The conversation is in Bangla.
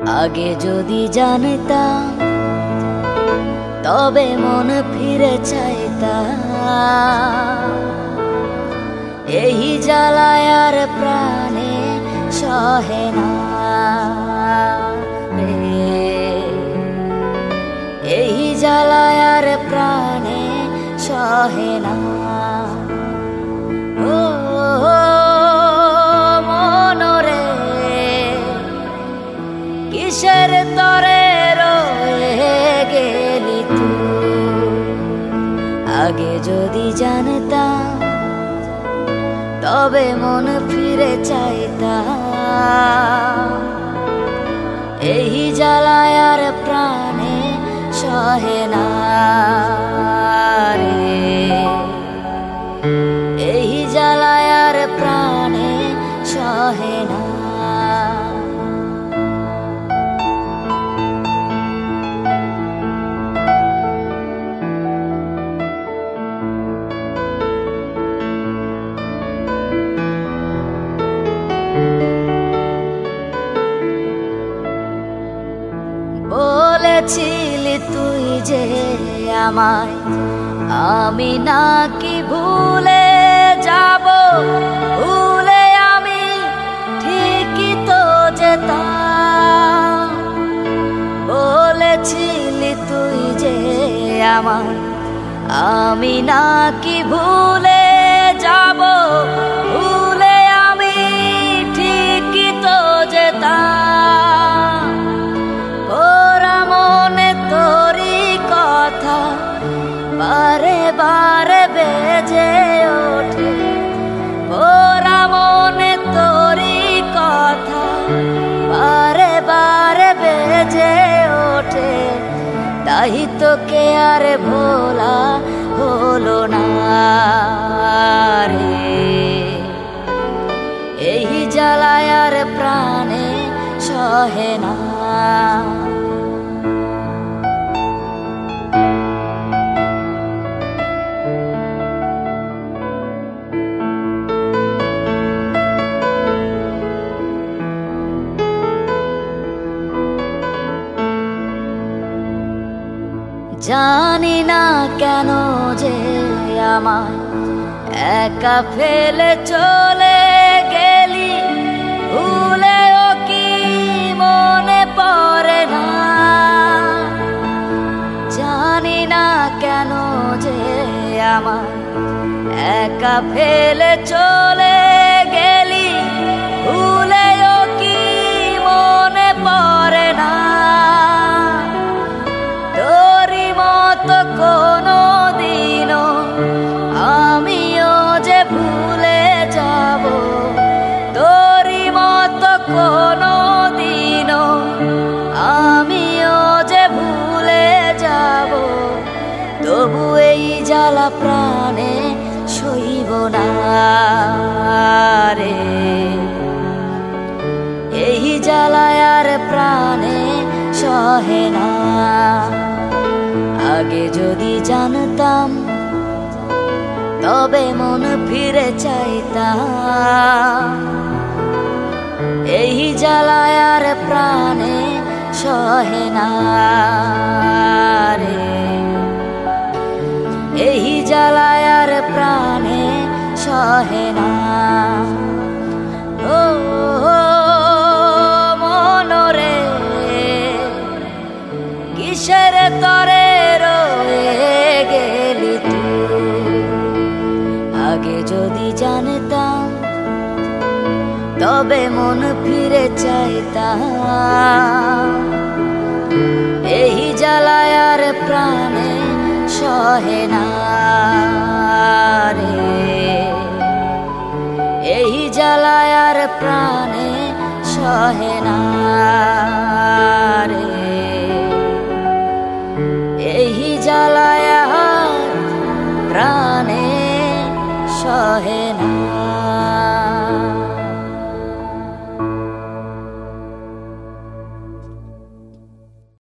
আগে যদি জানতাম তবে মন ফিরে চাইতাম। এই জ্বালায় আর প্রাণে সহে না রে, এই জ্বালায় আর প্রাণে সহে না। ও মনরে কিসের তরে রয়ে গেলি তুই? আগে যদি জানতাম তবে মন ফিরে চাইতাম। এই জ্বালায় আর প্রাণে সহে না রে, এই জ্বালায় আর প্রাণে সহে না। বলেছিলি তুই যে আমায়, আমি নাকি ভুলে যাব? ভুলে আমি ঠিকই তো যেতাম। বলেছিলি তুই যে আমায়, আমি নাকি ভুলে যাব? ভুলে আমি ঠিকই তো যেতাম। বারে বারে বেজে ওঠে, ওরা মনে তোরি কথা বারে বারে বেজে ওঠে। তাই তোকে আর ভোলা হলো না রে, এই জ্বালায় আর প্রাণে সহে না। জানি না কেন যে আমায় একা ফেলে চলে গেলি, ভুলেও কি মনে পড়ে না? জানি না কেন যে আমায় একা ফেলে চলে গেলি, ভুলেও কি মনে পড়ে না? কোনো দিনও আমিও যে ভুলে যাব, তোরি মতো কোনো দিনও আমিও যে ভুলে যাব। তবু এই জ্বালা প্রাণে সইব না রে, এই জ্বালায় আর প্রাণে সহে না। আগে যদি জানতাম তবে মন ফিরে চাইতাম। এই জ্বালায় আর প্রাণে সহে না রে, এই জ্বালায় আর প্রাণে সহে না। ও মনরে কিসের তরে রয়ে গেলি তুই? আগে যদি জানতাম তবে মন ফিরে চাইতাম। এই জ্বালায় আর প্রাণে সহে না রে, এই জ্বালায় আর প্রাণে সহে না রে, এই জ্বালায় প্রাণে সহে